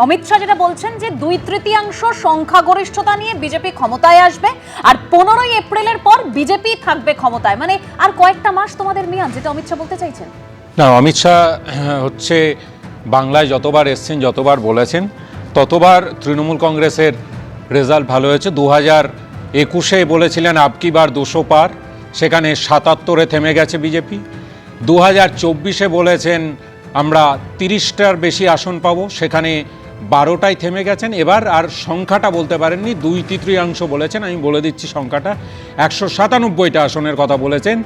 অমিত শাহ যেটা বলছেন যে 2/3 সংখ্যাগরিষ্ঠতা নিয়ে বিজেপি ক্ষমতায় আসবে, আর 15ই এপ্রিলের পর বিজেপি থাকবে ক্ষমতায়, মানে আর কয়েকটা মাস তোমাদের মিয়ান, যেটা অমিত শাহ বলতে চাইছেন। না, অমিত শাহ হচ্ছে বাংলায় যতবার এসছেন, যতবার বলেছেন, ততবার তৃণমূল কংগ্রেসের রেজাল্ট ভালো হয়েছে। 2021-এ বলেছিলেন আবকি বার 200 পার, সেখানে 77-এ থেমে গেছে বিজেপি। 2024-এ বলেছেন আমরা 30টার বেশি আসন পাবো, সেখানে 12টায় থেমে গেছেন। এবার আর সংখ্যাটা বলতে পারেননি, 2/3 বলেছেন। আমি বলে দিচ্ছি সংখ্যাটা, 197টা আসনের কথা বলেছেন।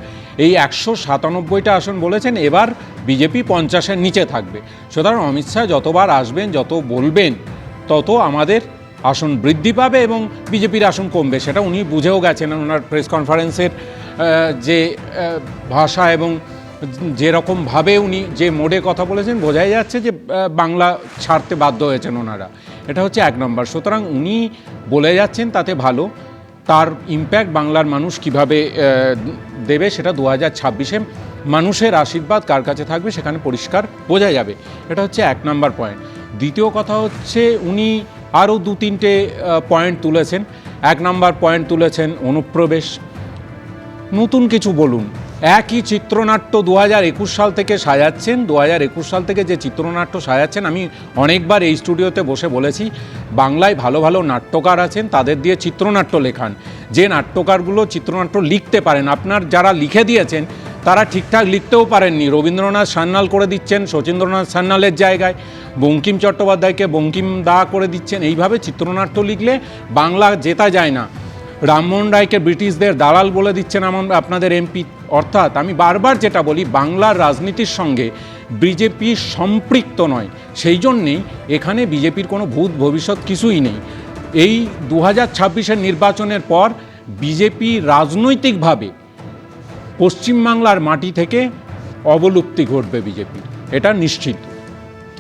এই 197টা আসন বলেছেন, এবার বিজেপি 50-এর নিচে থাকবে। সুতরাং অমিত শাহ যতবার আসবেন, যত বলবেন, তত আমাদের আসন বৃদ্ধি পাবে এবং বিজেপির আসন কমবে। সেটা উনি বুঝেও গেছেন। ওনার প্রেস কনফারেন্সের যে ভাষা এবং যেরকমভাবে উনি যে মোডে কথা বলেছেন, বোঝাই যাচ্ছে যে বাংলা ছাড়তে বাধ্য হয়েছেন ওনারা। এটা হচ্ছে 1 নম্বর। সুতরাং উনি বলে যাচ্ছেন, তাতে ভালো। তার ইম্প্যাক্ট বাংলার মানুষ কিভাবে দেবে, সেটা 2026-এ মানুষের আশীর্বাদ কার কাছে থাকবে সেখানে পরিষ্কার বোঝা যাবে। এটা হচ্ছে 1 নম্বর পয়েন্ট। দ্বিতীয় কথা হচ্ছে, উনি আরও 2-3টে পয়েন্ট তুলেছেন। 1 নম্বর পয়েন্ট তুলেছেন অনুপ্রবেশ। নতুন কিছু বলুন। একই চিত্রনাট্য 2021 সাল থেকে সাজাচ্ছেন। 2021 সাল থেকে যে চিত্রনাট্য সাজাচ্ছেন, আমি অনেকবার এই স্টুডিওতে বসে বলেছি, বাংলায় ভালো ভালো নাট্যকার আছেন, তাদের দিয়ে চিত্রনাট্য লেখান। যে নাট্যকারগুলো চিত্রনাট্য লিখতে পারেন, আপনার যারা লিখে দিয়েছেন তারা ঠিকঠাক লিখতেও পারেননি। রবীন্দ্রনাথ সান্যাল করে দিচ্ছেন শচীন্দ্রনাথ সান্যালের জায়গায়, বঙ্কিম চট্টোপাধ্যায়কে বঙ্কিম দা করে দিচ্ছেন। এইভাবে চিত্রনাট্য লিখলে বাংলা জেতা যায় না। রামমোহন রায়কে ব্রিটিশদের দালাল বলে দিচ্ছেন আপনাদের এমপি। অর্থাৎ আমি বারবার যেটা বলি, বাংলার রাজনীতির সঙ্গে বিজেপি সম্পৃক্ত নয়। সেই জন্যেই এখানে বিজেপির কোনো ভূত ভবিষ্যৎ কিছুই নেই। এই 2026-এর নির্বাচনের পর বিজেপি রাজনৈতিকভাবে পশ্চিমবাংলার মাটি থেকে অবলুপ্তি ঘটবে বিজেপির, এটা নিশ্চিত।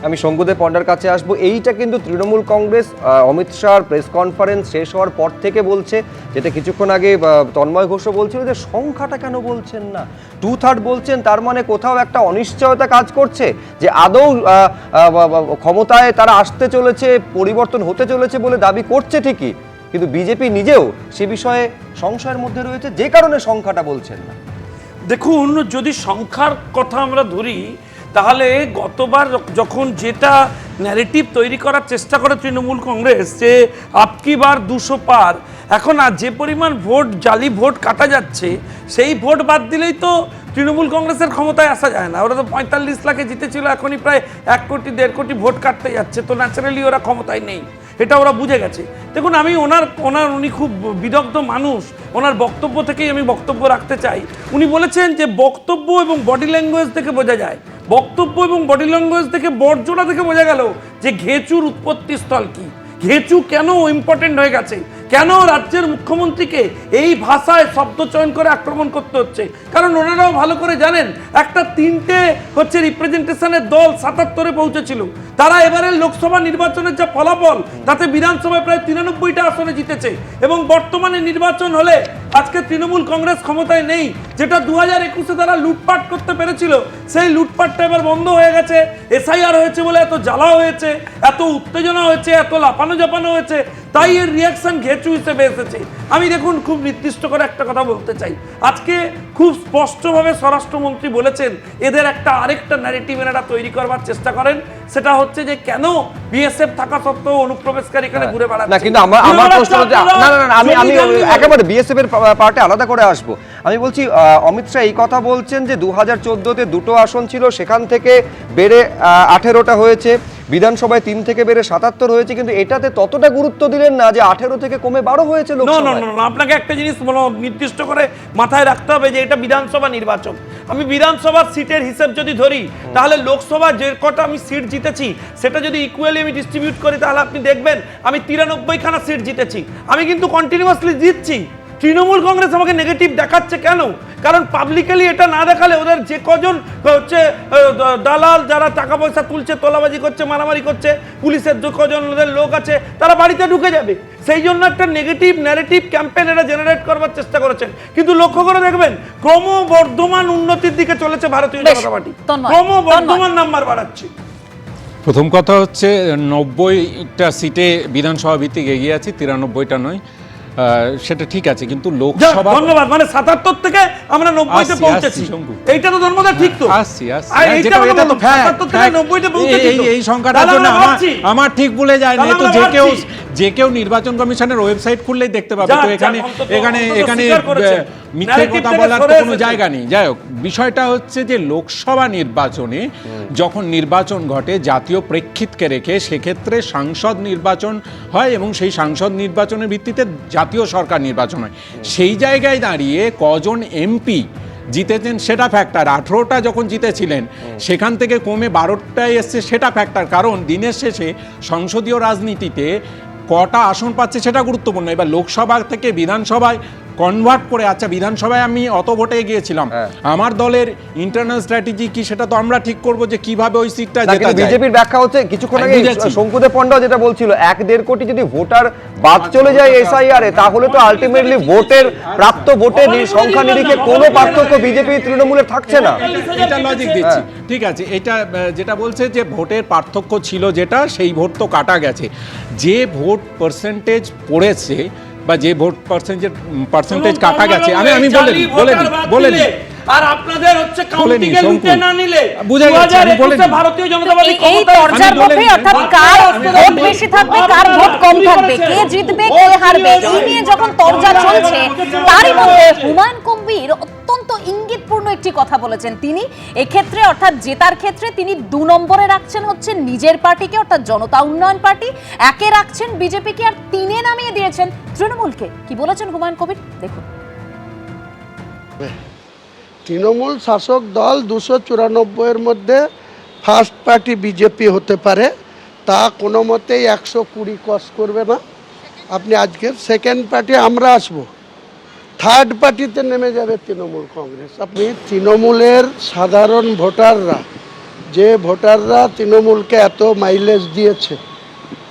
আমি শঙ্কুদেব পণ্ডার কাছে আসবো। এইটা কিন্তু তৃণমূল কংগ্রেস অমিত শাহর প্রেস কনফারেন্স শেষ হওয়ার পর থেকে বলছে, যেটা কিছুক্ষণ আগে তন্ময় ঘোষও বলছিল, যে সংখ্যাটা কেন বলছেন না, 2/3 বলছেন। তার মানে কোথাও একটা অনিশ্চয়তা কাজ করছে যে আদৌ ক্ষমতায় তারা আসতে চলেছে, পরিবর্তন হতে চলেছে বলে দাবি করছে ঠিকই, কিন্তু বিজেপি নিজেও সে বিষয়ে সংশয়ের মধ্যে রয়েছে, যে কারণে সংখ্যাটা বলছেন না। দেখুন, যদি সংখ্যার কথা আমরা ধরি, তাহলে গতবার যখন যেটা ন্যারেটিভ তৈরি করার চেষ্টা করে তৃণমূল কংগ্রেস, যে আপকি বার 200 পার, এখন আর যে পরিমাণ ভোট, জালি ভোট কাটা যাচ্ছে, সেই ভোট বাদ দিলেই তো তৃণমূল কংগ্রেসের ক্ষমতায় আসা যায় না। ওরা তো 45 লাখে জিতেছিল, এখনই প্রায় 1 কোটি 1.5 কোটি ভোট কাটতে যাচ্ছে, তো ন্যাচারালি ওরা ক্ষমতায় নেই, এটা ওরা বুঝে গেছে। দেখুন, আমি উনি খুব বিদগ্ধ মানুষ, ওনার বক্তব্য থেকেই আমি বক্তব্য রাখতে চাই। উনি বলেছেন যে বক্তব্য এবং বডি ল্যাঙ্গুয়েজ থেকে বোঝা যায়, বক্তব্য এবং বডি ল্যাঙ্গুয়েজ থেকে, বর্জনা থেকে বোঝা গেল যে ঘেঁচুর উৎপত্তি স্থল কি, ঘেঁচু কেন ইম্পর্টেন্ট হয়ে গেছে, কেন রাজ্যের মুখ্যমন্ত্রীকে এই ভাষায় শব্দ চয়ন করে আক্রমণ করতে হচ্ছে। কারণ ওনারাও ভালো করে জানেন, একটা 3টে রিপ্রেজেন্টেশনের দল 77-এ পৌঁছেছিল। তারা এবারের লোকসভা নির্বাচনের যা ফলাফল, তাতে বিধানসভায় প্রায় 93টা আসনে জিতেছে। এবং বর্তমানে নির্বাচন হলে আজকে তৃণমূল কংগ্রেস ক্ষমতায় নেই। যেটা 2021-এ তারা লুটপাট করতে পেরেছিল, সেই লুটপাটটা এবার বন্ধ হয়ে গেছে। এসআইআর হয়েছে বলে এত জ্বালা হয়েছে, এত উত্তেজনা হয়েছে, এত লাফানো জাপানো হয়েছে, তাই এর রিয়াকশন ঘেঁচু হিসেবে এসেছে। আমি দেখুন, খুব নির্দিষ্ট করে একটা কথা বলতে চাই। আজকে খুব স্পষ্টভাবে স্বরাষ্ট্রমন্ত্রী বলেছেন, এদের আরেকটা ন্যারেটিভ এনারা তৈরি করবার চেষ্টা করেন, সেটা হচ্ছে যে কেন বিএসএফ থাকা সত্ত্বেও অনুপ্রবেশকারী এখানে ঘুরে বেড়াচ্ছে। না, কিন্তু আমার প্রশ্ন হচ্ছে, না আমি একেবারে বিএসএফ এর পার্টে আলাদা করে আসবো। আমি বলছি, অমিত শাহ এই কথা বলছেন যে 2014-তে 2টো আসন ছিল, সেখান থেকে বেড়ে 18টা হয়েছে, বিধানসভায় 3 থেকে বেড়ে 77 হয়েছে, কিন্তু এটাতে ততটা গুরুত্ব দিলেন না যে 18 থেকে কমে 12 হয়েছে লোকসভায়। না, আপনাকে একটা জিনিস নির্দিষ্ট করে মাথায় রাখতে হবে যে এটা বিধানসভা নির্বাচন। আমি বিধানসভার সিটের হিসেব যদি ধরি, তাহলে লোকসভা যে কটা আমি সিট জিতেছি, সেটা যদি ইকুয়ালি আমি ডিস্ট্রিবিউট করি, তাহলে আপনি দেখবেন আমি 93খানা সিট জিতেছি। আমি কিন্তু কন্টিনিউয়াসলি জিতছি। তৃণমূল কংগ্রেস আমাকে নেগেটিভ দেখাচ্ছে কেন? কারণ পাবলিকলি এটা না দেখালে ওদের যে কজন দালাল, যারা টাকা পয়সা তুলছে, তোলাবাজি করছে, মারামারি করছে, পুলিশের যে কজন ওদের লোক আছে, তারা বাড়িতে ঢুকে যাবে। সেই জন্য একটা নেগেটিভ ন্যারেটিভ ক্যাম্পেইন এরা জেনারেট করবার চেষ্টা করেছেন। কিন্তু লক্ষ্য করে দেখবেন, ক্রমবর্ধমান উন্নতির দিকে চলেছে ভারতীয় জনতা পার্টি, ক্রমবর্ধমান নাম্বার বাড়াচ্ছে। প্রথম কথা হচ্ছে 90টা সিটে বিধানসভা ভিত্তিক এগিয়ে আছি, 93টা নয়। সেটা ঠিক আছে, কিন্তু লোকসভা ধন্যবাদ, মানে 77 থেকে আমরা 90তে আসছি, পৌঁছেছি। শঙ্কু। এইটা তো ধর্মদা ঠিক তো? আসছি। আর এইটা এটা তো fact, 77 থেকে 90তে পৌঁছেছি তো। এই সংখ্যাটার তাহলে জন্য আমরা ভাবছি। আমার ঠিক বলে যায় না। তাহলে তো আমরা যে কেউ নির্বাচন কমিশনের ওয়েবসাইট খুললেই দেখতে পাবে। যাক, তো এখানে অন্তত এখানে এখানে স্বীকার করেছেন। মিথ্যে narrative কথা থেকে বলার সরে তো কোনো এসেছেন। জায়গা নেই। যাই হোক, বিষয়টা হচ্ছে যে লোকসভা নির্বাচনে যখন নির্বাচন ঘটে জাতীয় প্রেক্ষিতকে রেখে, সেক্ষেত্রে সাংসদ নির্বাচন হয় এবং সেই সাংসদ নির্বাচনের ভিত্তিতে জাতীয় সরকার নির্বাচন হয়। সেই জায়গায় দাঁড়িয়ে কজন এমপি জিতেছেন সেটা ফ্যাক্টর। 18টা যখন জিতেছিলেন সেখান থেকে কমে 12টায় এসছে সেটা ফ্যাক্টর। কারণ দিনের শেষে সংসদীয় রাজনীতিতে কটা আসন পাচ্ছে সেটা গুরুত্বপূর্ণ। এবার লোকসভা থেকে বিধানসভায় কনভার্ট করে, আচ্ছা বিধানসভায় আমি অত ভোটে গিয়েছিলাম, আমার দলের ইন্টারনাল স্ট্র্যাটেজি কি সেটা তো আমরা ঠিক করব যে কিভাবে ওই সিটটা জেতা যায়। বিজেপির ব্যাখ্যা হচ্ছে কিছুক্ষণ আমি আগে বুঝেছি। শঙ্কুদেব পণ্ডা যেটা বলছিল 1.5 কোটি যদি ভোটার বাদ চলে যায় এসআইআর এ, তাহলে তো আলটিমেটলি ভোটের প্রাপ্ত ভোটের সংখ্যা নিরিখে কোনো পার্থক্য বিজেপি তৃণমূলের থাকছে না। এটা লজিক দিচ্ছি, ঠিক আছে। এটা যেটা বলছে যে ভোটের পার্থক্য ছিল, যেটা সেই ভোট তো কাটা গেছে। যে ভোট পার্সেন্টেজ পড়েছে বা যে ভোট পার্সেন্টেজ কাটা গেছে, আমি বলে দিই আর আপনাদের হচ্ছে কাউন্টিং এ শঙ্কু। লুটে না নিলে বুঝে গেছি, আমি বলে 2021 দিই। ভারতীয় জনতা পার্টি এই ক্ষমতায় পর্যায়ের আমি বলে মধ্যে দিই। অর্থাৎ কার ভোট বেশি থাকবে, কার ভোট কম থাকবে, কে জিতবে, কে হারবে, এই নিয়ে যখন তরজা চলছে, তারই মধ্যে হুমায়ুন কবির অত্যন্ত ইঙ্গিতপূর্ণ একটি কথা বলেছেন। তিনি এক্ষেত্রে অর্থাৎ জেতার ক্ষেত্রে তিনি 2 নম্বরে রাখছেন হচ্ছে নিজের পার্টিকে, অর্থাৎ জনতা উন্নয়ন পার্টি, 1-এ রাখছেন বিজেপিকে, আর 3-এ নামিয়ে দিয়েছেন তৃণমূলকে। কি বলেছেন হুমায়ুন কবির দেখুন। তৃণমূল শাসক দল 294-এর মধ্যে ফার্স্ট পার্টি বিজেপি হতে পারে, তা কোনো মতেই 120 ক্রস করবে না। আপনি আজকের সেকেন্ড পার্টি আমরা আসব, থার্ড পার্টিতে নেমে যাবে তৃণমূল কংগ্রেস। আপনি তৃণমূলের সাধারণ ভোটাররা, যে ভোটাররা তৃণমূলকে এত মাইলেজ দিয়েছে,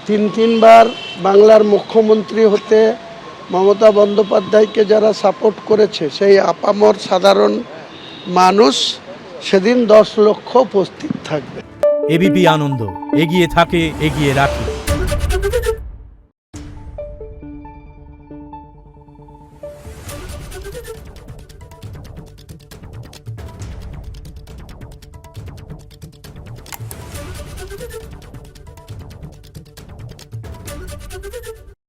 3বার বাংলার মুখ্যমন্ত্রী হতে মমতা বন্দ্যোপাধ্যায়কে যারা সাপোর্ট করেছে, সেই আপামর সাধারণ মানুষ সেদিন 10 লক্ষ উপস্থিত থাকবে। এবিপি আনন্দ, এগিয়ে থাকে, এগিয়ে রাখে।